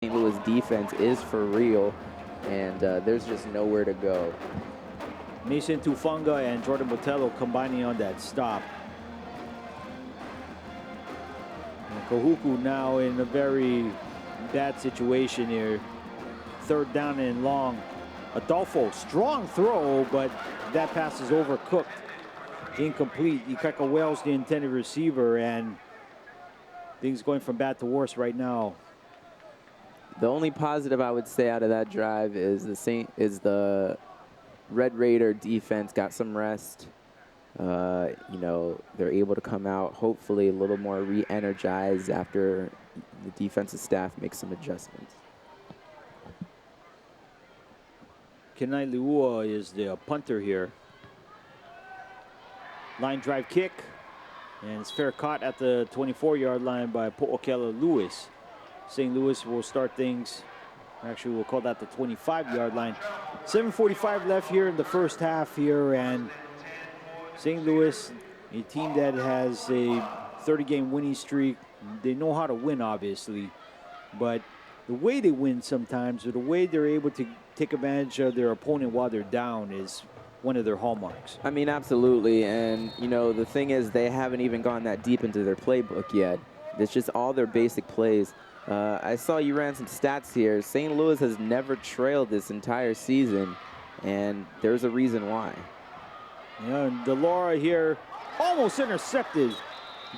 St. Louis defense is for real, and there's just nowhere to go. Mason Tufunga and Jordan Botello combining on that stop. And Kahuku now in a very bad situation here. Third down and long. Adolfo, strong throw, but that pass is overcooked. Incomplete. Ikeka Wells, the intended receiver, and things going from bad to worse right now. The only positive I would say out of that drive is the Red Raider defense got some rest. You know, they're able to come out hopefully a little more re-energized after the defensive staff makes some adjustments. Kenai Liua is the punter here. Line drive kick, and it's fair caught at the 24-yard line by Po'okela Lewis. St. Louis will start things. Actually, we'll call that the 25-yard line. 7:45 left here in the first half here, and St. Louis, a team that has a 30-game winning streak. They know how to win, obviously, but the way they win sometimes, or the way they're able to take advantage of their opponent while they're down, is one of their hallmarks. I mean, absolutely, and you know, the thing is they haven't even gone that deep into their playbook yet. It's just all their basic plays. I saw you ran some stats here. St. Louis has never trailed this entire season, and there's a reason why. Yeah, and Delora here almost intercepted.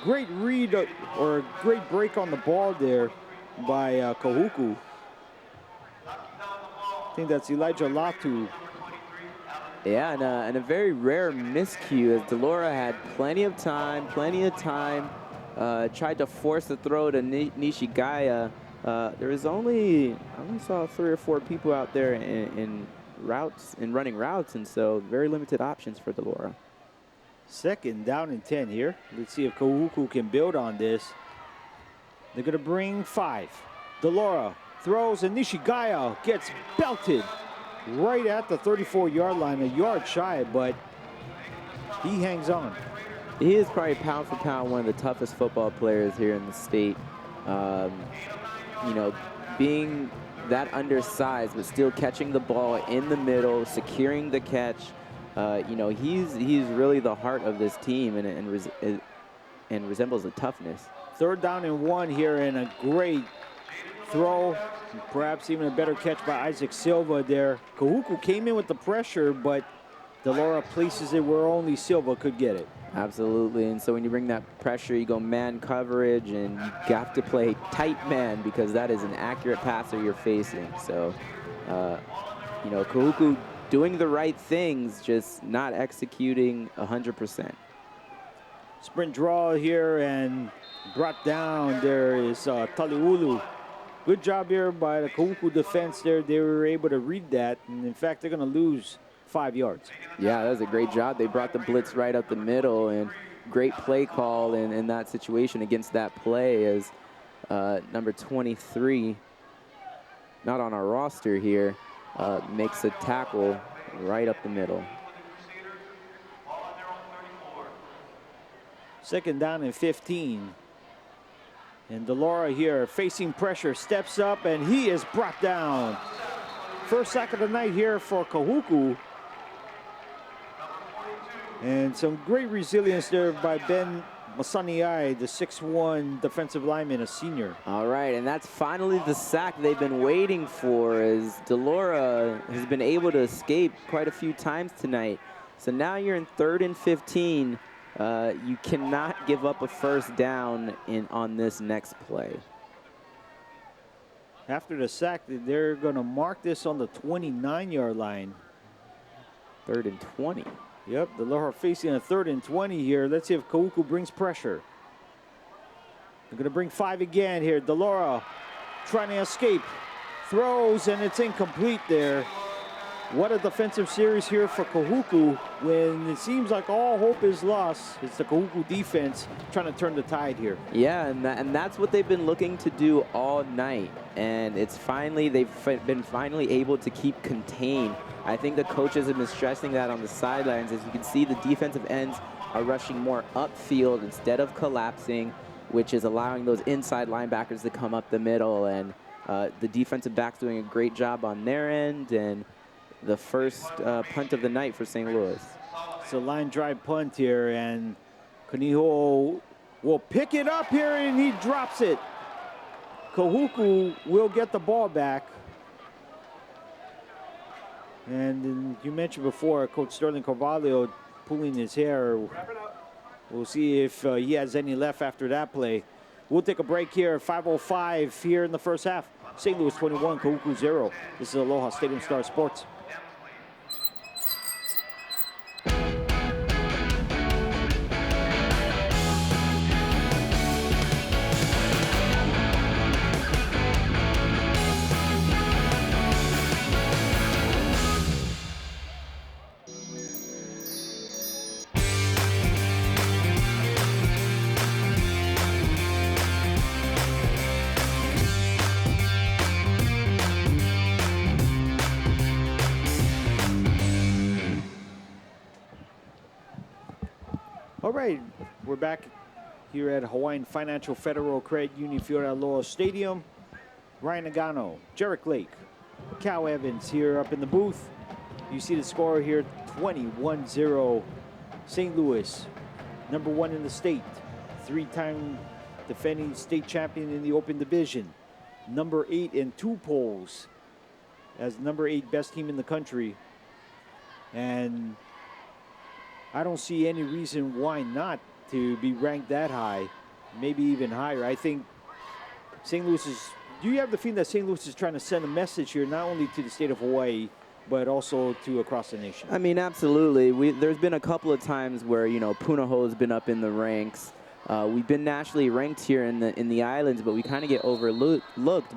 Great read or great break on the ball there by Kahuku. I think that's Elijah Latu. Yeah, and a very rare miscue, as Delora had plenty of time, tried to force the throw to Nishigaya. There was I only saw 3 or 4 people out there in running routes, and so very limited options for Delora. Second down and 10 here. Let's see if Kahuku can build on this. They're gonna bring 5. Delora throws, and Nishigaya gets belted right at the 34-yard line, a yard shy, but he hangs on. He is probably pound for pound one of the toughest football players here in the state. You know, being that undersized, but still catching the ball in the middle, securing the catch. You know, he's really the heart of this team, and resembles the toughness. Third down and 1 here, and a great throw, perhaps even a better catch by Isaac Silva there. Kahuku came in with the pressure, but Delora places it where only Silva could get it. Absolutely, and so when you bring that pressure, you go man coverage, and you have to play tight man because that is an accurate passer you're facing. So, you know, Kahuku doing the right things, just not executing 100%. Sprint draw here, and brought down there is Taliulu. Good job here by the Kahuku defense there. They were able to read that, and in fact, they're going to lose 5 yards. Yeah, that was a great job. They brought the blitz right up the middle, and great play call in that situation against that play as number 23, not on our roster here, makes a tackle right up the middle. Second down and 15. And Delora here facing pressure, steps up, and he is brought down. First sack of the night here for Kahuku. And some great resilience there by Ben Masaniai, the 6'1" defensive lineman, a senior. All right, and that's finally the sack they've been waiting for, as Delora has been able to escape quite a few times tonight. So now you're in 3rd and 15. You cannot give up a first down on this next play. After the sack, they're going to mark this on the 29-yard line. 3rd and 20. Yep, the Delora facing a 3rd and 20 here. Let's see if Kahuku brings pressure. They're going to bring 5 again here. Delora trying to escape. Throws, and it's incomplete there. What a defensive series here for Kahuku when it seems like all hope is lost. It's the Kahuku defense trying to turn the tide here. Yeah, and that's what they've been looking to do all night. And it's they've been finally able to keep contained. I think the coaches have been stressing that on the sidelines. As you can see, the defensive ends are rushing more upfield instead of collapsing, which is allowing those inside linebackers to come up the middle. And The defensive backs doing a great job on their end, and the first punt of the night for St. Louis. It's a line drive punt here, and Kaniho will pick it up here, and he drops it. Kahuku will get the ball back. And you mentioned before, Coach Sterling Carvalho pulling his hair. We'll see if he has any left after that play. We'll take a break here. 5:05 here in the first half. St. Louis 21, Kahuku 0. This is Aloha Stadium Star Sports. All right, we're back here at Hawaiian Financial Federal Credit Union Field at Aloha Stadium. Ryan Nagano, Jeric Lake, Cal Evans here up in the booth. You see the score here, 21-0. St. Louis, number 1 in the state, 3-time defending state champion in the open division, number 8 in 2 polls as number 8 best team in the country. And I don't see any reason why not to be ranked that high, maybe even higher. I think St. Louis is, do you have the feeling that St. Louis is trying to send a message here, not only to the state of Hawaii, but also to across the nation? I mean, absolutely. There's been a couple of times where, you know, Punahou has been up in the ranks. We've been nationally ranked here in the islands, but we kind of get overlooked.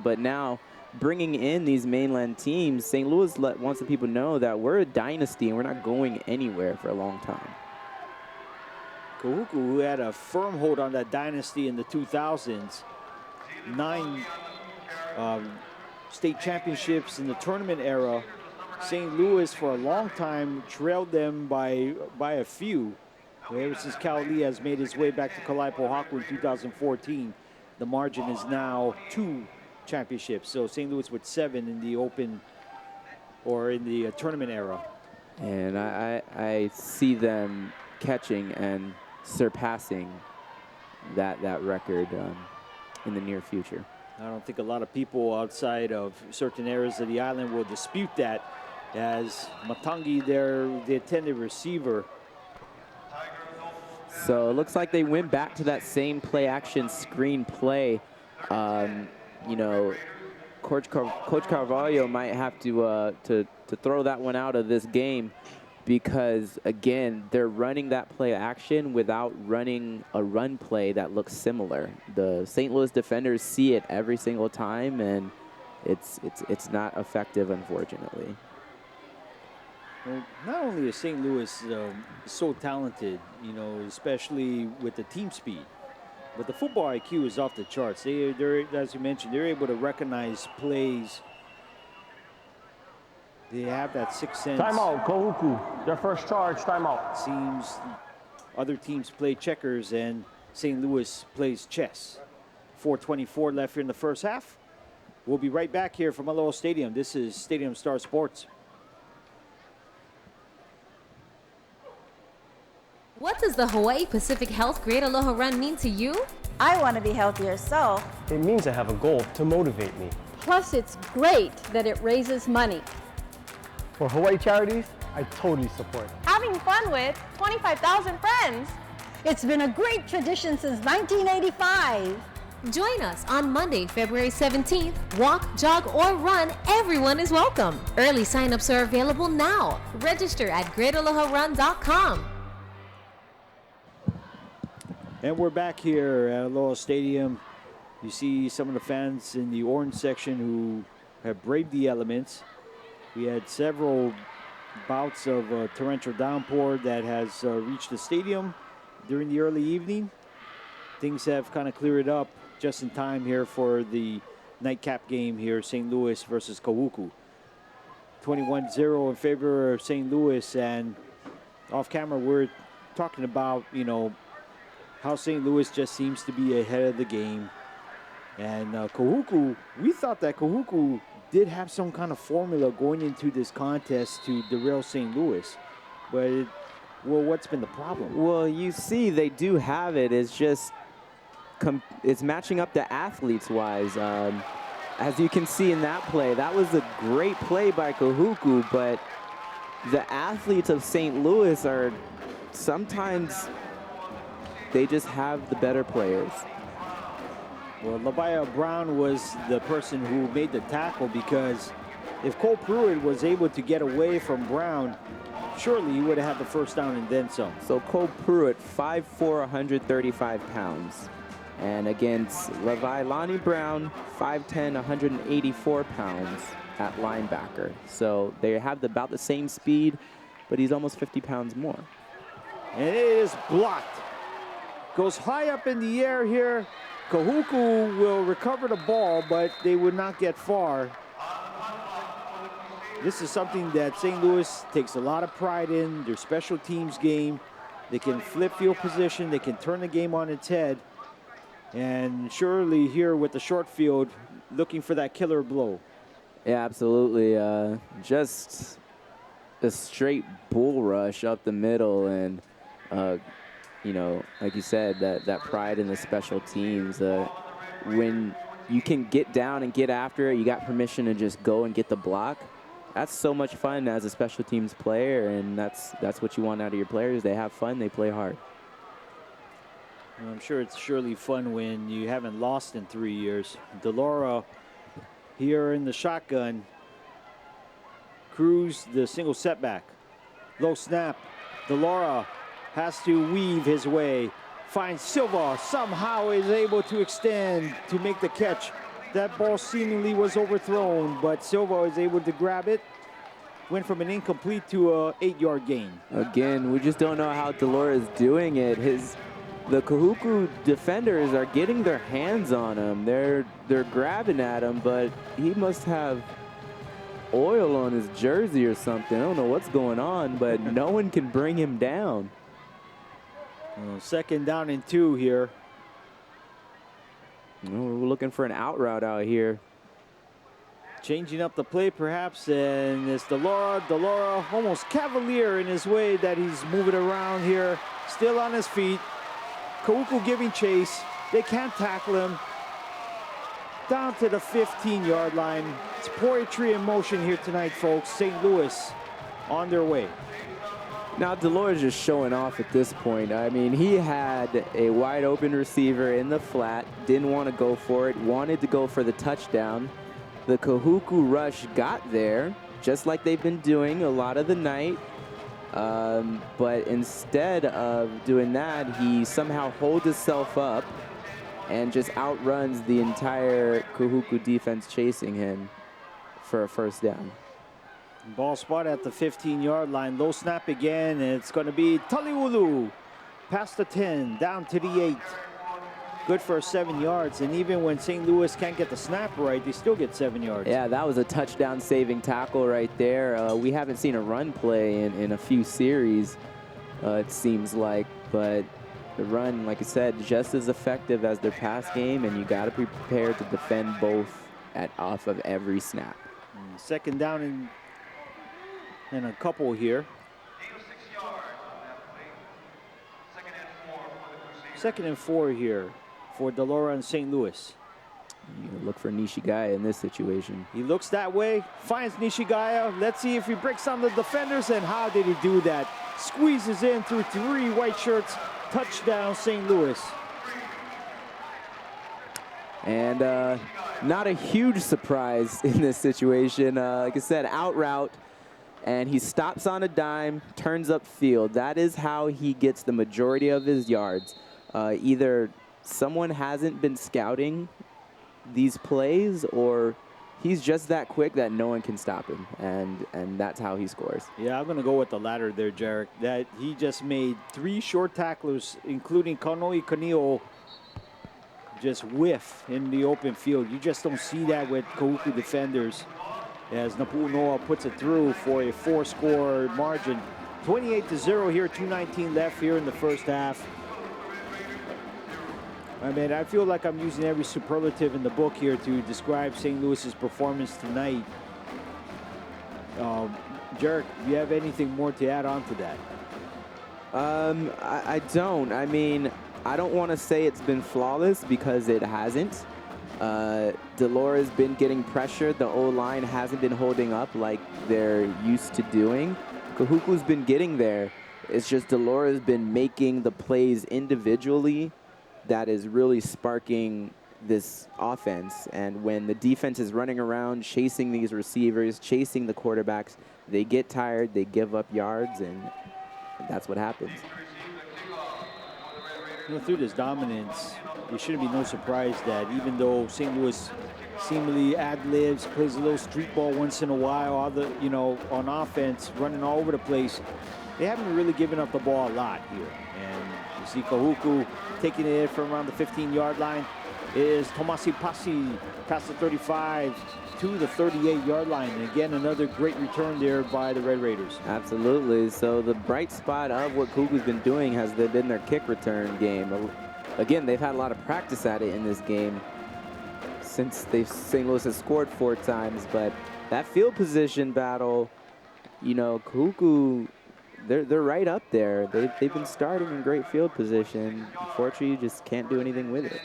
But now, bringing in these mainland teams, St. Louis wants the people to know that we're a dynasty and we're not going anywhere for a long time. Kahuku, who had a firm hold on that dynasty in the 2000s, 9 state championships in the tournament era. St. Louis, for a long time, trailed them by a few. Ever since Cal Lee has made his way back to Kalaipohaku in 2014, the margin is now 2 championships. So St. Louis with 7 in the open or in the tournament era. And I see them catching and surpassing that record in the near future. I don't think a lot of people outside of certain areas of the island will dispute that, as Matangi, the attended receiver. So it looks like they went back to that same play action screen play. You know, Coach Carvalho might have to throw that one out of this game, because again, they're running that play action without running a run play that looks similar. The St. Louis defenders see it every single time, and it's not effective, unfortunately. Well, not only is St. Louis so talented, you know, especially with the team speed, but the football IQ is off the charts. They're, as you mentioned, they're able to recognize plays. They have that sixth sense. Timeout, Kahuku. Their first charge, timeout. Seems other teams play checkers and St. Louis plays chess. 4:24 left here in the first half. We'll be right back here from Aloha Stadium. This is Stadium Star Sports. What does the Hawaii Pacific Health Great Aloha Run mean to you? I want to be healthier, so It means I have a goal to motivate me. Plus, it's great that it raises money. For Hawaii charities, I totally support. having fun with 25,000 friends. It's been a great tradition since 1985. Join us on Monday, February 17th. Walk, jog, or run. Everyone is welcome. Early signups are available now. Register at greataloharun.com. And we're back here at Aloha Stadium. You see some of the fans in the orange section who have braved the elements. We had several bouts of torrential downpour that has reached the stadium during the early evening. Things have kind of cleared up just in time here for the nightcap game here, St. Louis versus Kahuku. 21-0 in favor of St. Louis, and off camera we're talking about, you know, how St. Louis just seems to be ahead of the game. And Kahuku, we thought that Kahuku did have some kind of formula going into this contest to derail St. Louis. But, well, what's been the problem? Well, you see, they do have it. It's just it's matching up the athletes-wise. As you can see in that play, that was a great play by Kahuku, but the athletes of St. Louis are sometimes, they just have the better players. Well, Labaya Brown was the person who made the tackle, because if Cole Pruitt was able to get away from Brown, surely he would have had the first down and then some. So Cole Pruitt, 5'4", 135 pounds. And against Lonnie Brown, 5'10", 184 pounds at linebacker. So they have about the same speed, but he's almost 50 pounds more. And it is blocked. Goes high up in the air here. Kahuku will recover the ball, but they would not get far. This is something that St. Louis takes a lot of pride in, their special teams game. They can flip field position, they can turn the game on its head. And surely here with the short field, looking for that killer blow. Yeah, absolutely. Just a straight bull rush up the middle, and you know, like you said, that pride in the special teams. When you can get down and get after it, you got permission to just go and get the block. That's so much fun as a special teams player, and that's what you want out of your players. They have fun, they play hard. Well, I'm sure it's surely fun when you haven't lost in 3 years. Delora here in the shotgun. Cruz the single setback. Low snap. Delora has to weave his way. Finds Silva, somehow is able to extend to make the catch. That ball seemingly was overthrown, but Silva is able to grab it. Went from an incomplete to a 8-yard gain. Again, we just don't know how Delora is doing it. The Kahuku defenders are getting their hands on him. They're grabbing at him, but he must have oil on his jersey or something. I don't know what's going on, but no one can bring him down. Second down and 2 here. We're looking for an out route out here. Changing up the play perhaps, and it's Delora almost cavalier in his way that he's moving around here. Still on his feet. Kahuku giving chase. They can't tackle him. Down to the 15-yard line. It's poetry in motion here tonight, folks. St. Louis on their way. Now, Delora's just showing off at this point. I mean, he had a wide open receiver in the flat, didn't want to go for it, wanted to go for the touchdown. The Kahuku rush got there, just like they've been doing a lot of the night. But instead of doing that, he somehow holds himself up and just outruns the entire Kahuku defense chasing him for a first down. Ball spot at the 15-yard line. Low snap again, and it's going to be Taliulu. Past the 10, down to the 8. Good for 7 yards, and even when St. Louis can't get the snap right, they still get 7 yards. Yeah, that was a touchdown-saving tackle right there. We haven't seen a run play in a few series, it seems like, but the run, like I said, just as effective as their pass game, and you got to be prepared to defend both off of every snap. Second down and a couple here. Second and 4 here for Delora and St. Louis. You look for Nishigaya in this situation. He looks that way, finds Nishigaya. Let's see if he breaks on the defenders, and how did he do that? Squeezes in through 3 white shirts. Touchdown, St. Louis. And not a huge surprise in this situation. Like I said, out route, and he stops on a dime, turns upfield. That is how he gets the majority of his yards. Either someone hasn't been scouting these plays, or he's just that quick that no one can stop him, and that's how he scores. Yeah, I'm going to go with the latter there, Jeric. That he just made 3 short tacklers, including Kanoi Kanio, just whiff in the open field. You just don't see that with Kahuku defenders, as Napu'unoa puts it through for a 4-score margin. 28-0 here, 2:19 left here in the first half. I mean, I feel like I'm using every superlative in the book here to describe St. Louis's performance tonight. Jeric, do you have anything more to add on to that? I don't. I mean, I don't want to say it's been flawless because it hasn't. Delores been getting pressured. The O-line hasn't been holding up like they're used to doing. Kahuku's been getting there. It's just Delores been making the plays individually that is really sparking this offense. And when the defense is running around, chasing these receivers, chasing the quarterbacks, they get tired, they give up yards, and that's what happens. You know, through this dominance, it shouldn't be no surprise that even though St. Louis seemingly ad-libs, plays a little street ball once in a while, on offense, running all over the place, they haven't really given up the ball a lot here. And you see Kahuku taking it from around the 15-yard line. Is Tomasi Pasi past the 35 to the 38-yard line. And again, another great return there by the Red Raiders. Absolutely. So the bright spot of what Kahuku's been doing has been their kick return game. Again, they've had a lot of practice at it in this game since St. Louis has scored 4 times. But that field position battle, Kahuku, they're right up there. They've been starting in great field position. Unfortunately, you just can't do anything with it.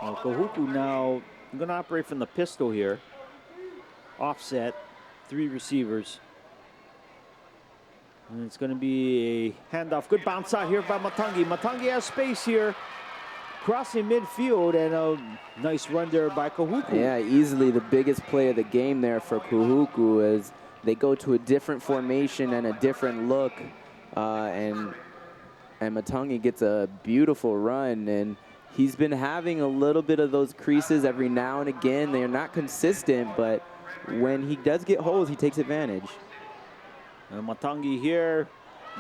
Kahuku now going to operate from the pistol here. Offset, 3 receivers. And it's going to be a handoff. Good bounce out here by Matangi. Matangi has space here. Crossing midfield, and a nice run there by Kahuku. Yeah, easily the biggest play of the game there for Kahuku as they go to a different formation and a different look. And Matangi gets a beautiful run, and he's been having a little bit of those creases every now and again. They're not consistent, but when he does get holes, he takes advantage. And Matangi here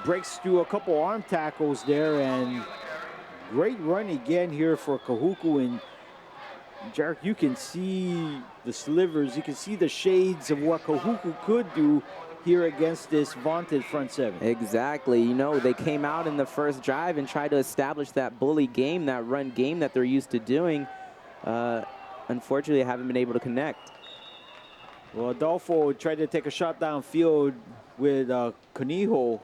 breaks through a couple arm tackles there, and great run again here for Kahuku. And Jeric, you can see the slivers, you can see the shades of what Kahuku could do here against this vaunted front 7. Exactly. They came out in the first drive and tried to establish that bully game, that run game that they're used to doing. Unfortunately, haven't been able to connect. Well, Adolfo tried to take a shot downfield with Canijo.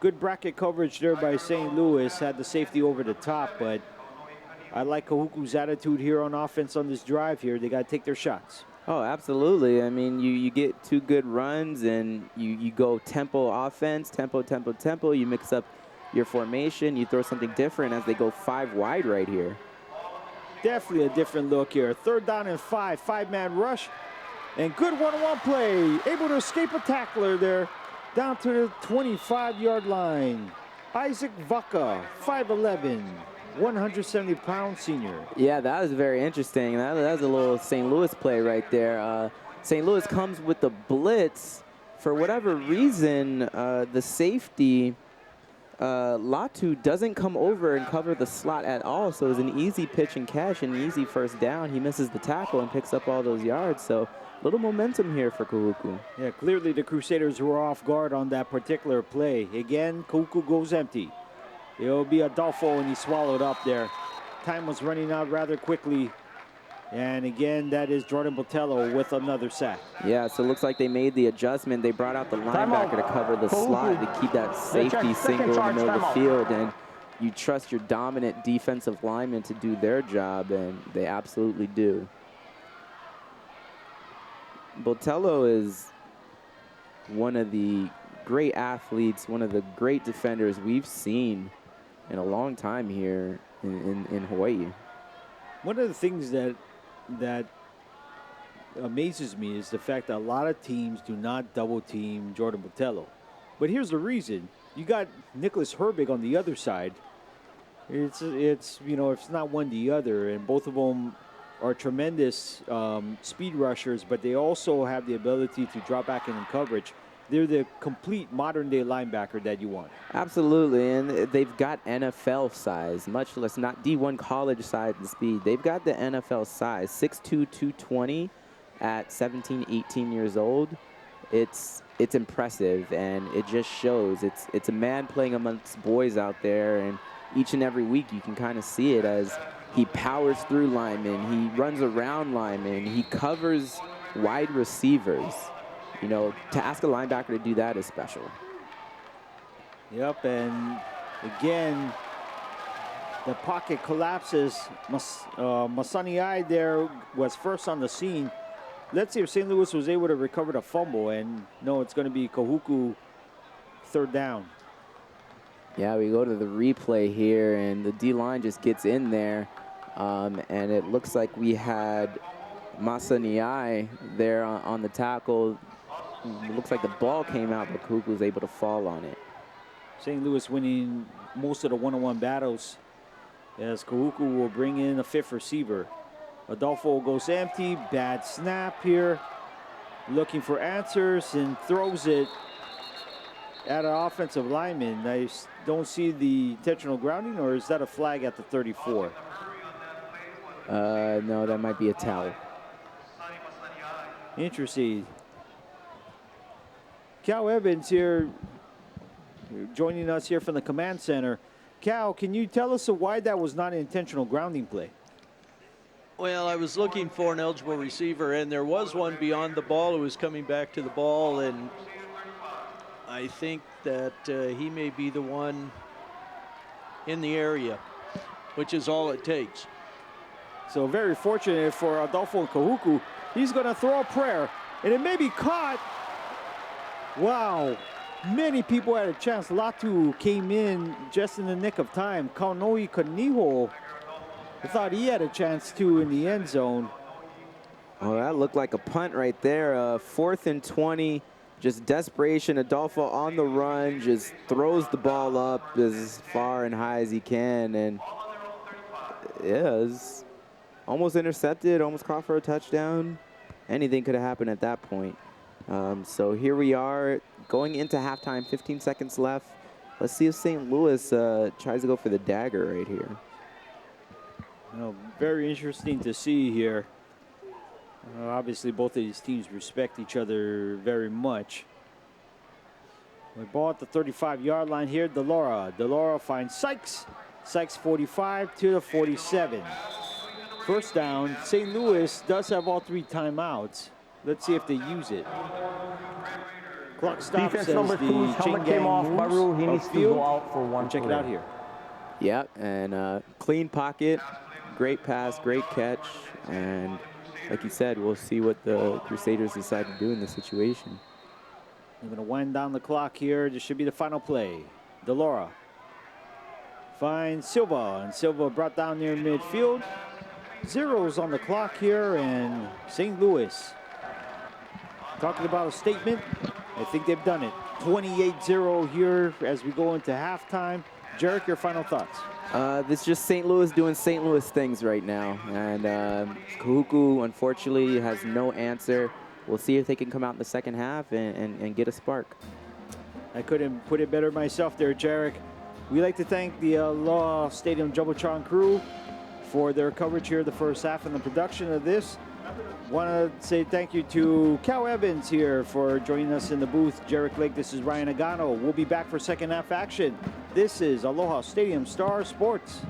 Good bracket coverage there by St. Louis. Had the safety over the top, but I like Kahuku's attitude here on offense on this drive here. They got to take their shots. Oh, absolutely. I mean, you get 2 good runs and you go tempo offense, tempo. You mix up your formation. You throw something different as they go 5 wide right here. Definitely a different look here. 3rd down and 5, 5-man rush. And good one-on-one play. Able to escape a tackler there down to the 25-yard line. Isaac Vaca, 5'11", 170-pound senior. Yeah, that was very interesting. That was a little St. Louis play right there. St. Louis comes with the blitz. For whatever reason, the safety, Latu, doesn't come over and cover the slot at all. So it was an easy pitch and catch, an easy first down. He misses the tackle and picks up all those yards. So little momentum here for Kahuku. Yeah, clearly the Crusaders were off guard on that particular play. Again, Kahuku goes empty. It'll be Adolfo, and he swallowed up there. Time was running out rather quickly. And again, that is Jordan Botello with another sack. Yeah, so it looks like they made the adjustment. They brought out the linebacker to cover the slot to keep that safety single in the middle of the field. And you trust your dominant defensive linemen to do their job, and they absolutely do. Botello is one of the great athletes, one of the great defenders we've seen in a long time here in Hawaii. One of the things that amazes me is the fact that a lot of teams do not double team Jordan Botello. But here's the reason. You got Nicholas Herbig on the other side. It's not one the other, and both of them are tremendous speed rushers, but they also have the ability to drop back in coverage. They're the complete modern-day linebacker that you want. Absolutely, and they've got NFL size, much less not D1 college size and speed. They've got the NFL size, 6'2", 220 at 17, 18 years old. It's impressive, and it just shows. It's a man playing amongst boys out there, and each and every week. You can kind of see it as he powers through linemen, he runs around linemen, he covers wide receivers. You know, to ask a linebacker to do that is special. Yep, and again, the pocket collapses. Masaniai there was first on the scene. Let's see if St. Louis was able to recover the fumble, and no, it's going to be Kahuku, third down. Yeah, we go to the replay here, and the D-line just gets in there, and it looks like we had Masaniai there on the tackle. It looks like the ball came out, but Kahuku was able to fall on it. St. Louis winning most of the one-on-one battles, as Kahuku will bring in a fifth receiver. Adolfo goes empty, bad snap here, looking for answers and throws it at an offensive lineman. I don't see the intentional grounding, or is that a flag at the 34? No, that might be a towel. Interesting. Cal Evans here, joining us here from the command center. Cal, can you tell us why that was not an intentional grounding play? Well, I was looking for an eligible receiver, and there was one beyond the ball who was coming back to the ball, and I think that he may be the one in the area, which is all it takes. So very fortunate for Adolfo and Kahuku. He's going to throw a prayer, and it may be caught. Wow. Many people had a chance. Latu came in just in the nick of time. Kaunoi Kaniho, I thought he had a chance too in the end zone. Oh, that looked like a punt right there. 4th and 20, just desperation. Adolfo on the run, just throws the ball up as far and high as he can. And yeah, it's almost intercepted, almost caught for a touchdown. Anything could have happened at that point. So here we are going into halftime, 15 seconds left. Let's see if St. Louis tries to go for the dagger right here. Well, very interesting to see here. Obviously, both of these teams respect each other very much. We ball at the 35-yard line here. Delora finds Sykes. Sykes 45 to the 47. First down. St. Louis does have all 3 timeouts. Let's see if they use it. Clock stops Defense as number the 2's helmet came off. By rule, he needs to go out for one. Check it out here. Yep, and clean pocket, great pass, great catch, and like you said, we'll see what the Crusaders decide to do in this situation. We're going to wind down the clock here. This should be the final play. Delora finds Silva, and Silva brought down near midfield. Zeros on the clock here, and St. Louis talking about a statement. I think they've done it. 28-0 here as we go into halftime. Jeric, your final thoughts? This is just St. Louis doing St. Louis things right now. And Kahuku, unfortunately, has no answer. We'll see if they can come out in the second half and get a spark. I couldn't put it better myself there, Jeric. We'd like to thank the Aloha Stadium Jumbotron crew for their coverage here the first half and the production of this. Want to say thank you to Cal Evans here for joining us in the booth. Jeric Lake, this is Ryan Nagano. We'll be back for second half action. This is Aloha Stadium Star Sports.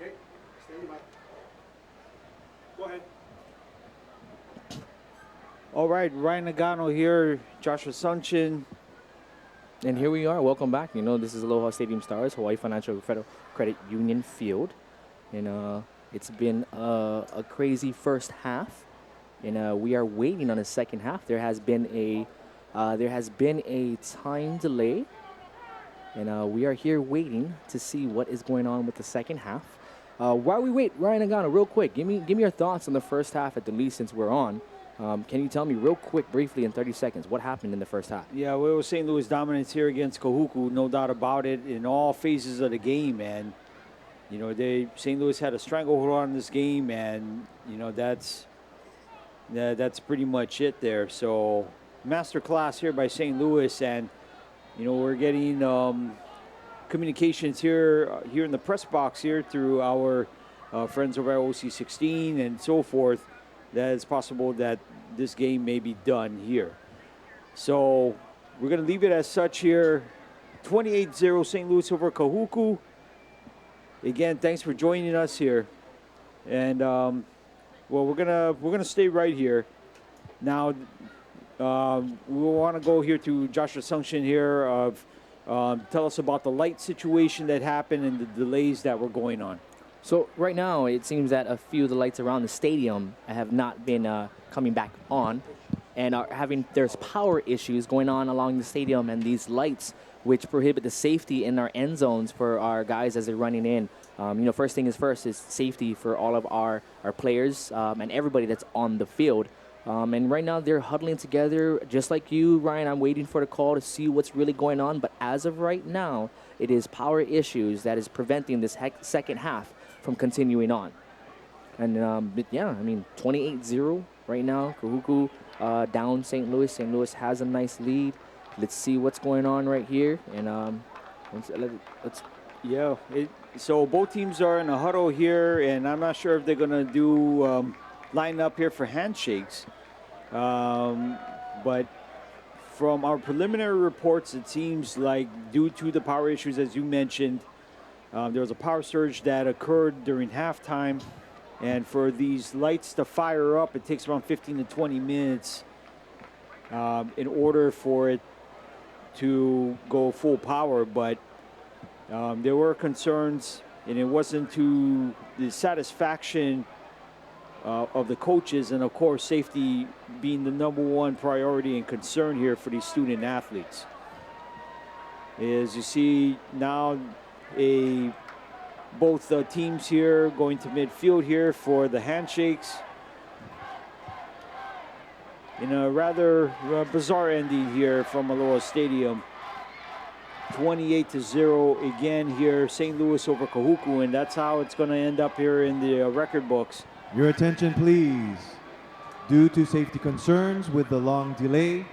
Okay, standing by. Go ahead. All right, Ryan Nagano here, Joshua Sunchin. And here we are. Welcome back. You know, this is Aloha Stadium Stars, Hawaii Financial Federal Credit Union Field. And it's been a crazy first half. And we are waiting on a second half. There has been a time delay. And we are here waiting to see what is going on with the second half. While we wait, Ryan Nagano, real quick, give me your thoughts on the first half at the least since we're on. Can you tell me real quick, briefly, in 30 seconds, what happened in the first half? Yeah, well, it was St. Louis dominance here against Kahuku, no doubt about it, in all phases of the game. And, you know, St. Louis had a stranglehold on this game, and, you know, that's pretty much it there. So, master class here by St. Louis, and, you know, we're getting communications here in the press box here through our friends over at OC16 and so forth, that it's possible that this game may be done here. So we're going to leave it as such here. 28-0 St. Louis over Kahuku. Again, thanks for joining us here. And well, we're gonna stay right here. Now we want to go here to Joshua Sunchin here of tell us about the light situation that happened and the delays that were going on. So right now, it seems that a few of the lights around the stadium have not been coming back on, and there's power issues going on along the stadium, and these lights, which prohibit the safety in our end zones for our guys as they're running in. You know, first thing is first is safety for all of our players and everybody that's on the field. And right now, they're huddling together, just like you, Ryan. I'm waiting for the call to see what's really going on, but as of right now, it is power issues that is preventing this second half from continuing on. And but yeah, I mean, 28-0 right now. Kahuku down St. Louis. St. Louis has a nice lead. Let's see what's going on right here. And let's. Yeah. So both teams are in a huddle here, and I'm not sure if they're gonna do line up here for handshakes. But from our preliminary reports, it seems like due to the power issues, as you mentioned, there was a power surge that occurred during halftime, and for these lights to fire up, it takes around 15 to 20 minutes in order for it to go full power. But there were concerns, and it wasn't to the satisfaction of the coaches, and of course safety being the #1 priority and concern here for these student athletes. As you see now, both teams here going to midfield here for the handshakes. In a rather bizarre ending here from Aloha Stadium. 28-0 again here, St. Louis over Kahuku, and that's how it's going to end up here in the record books. Your attention, please. Due to safety concerns with the long delay,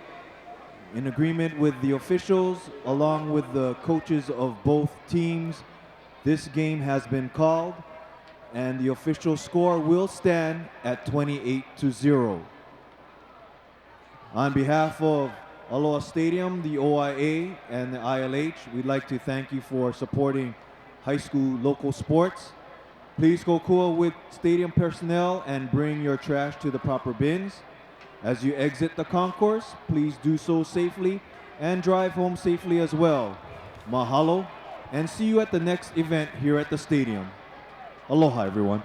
in agreement with the officials, along with the coaches of both teams, this game has been called, and the official score will stand at 28-0. On behalf of Aloha Stadium, the OIA, and the ILH, we'd like to thank you for supporting high school local sports. Please go cool with stadium personnel and bring your trash to the proper bins. As you exit the concourse, please do so safely and drive home safely as well. Mahalo, and see you at the next event here at the stadium. Aloha, everyone.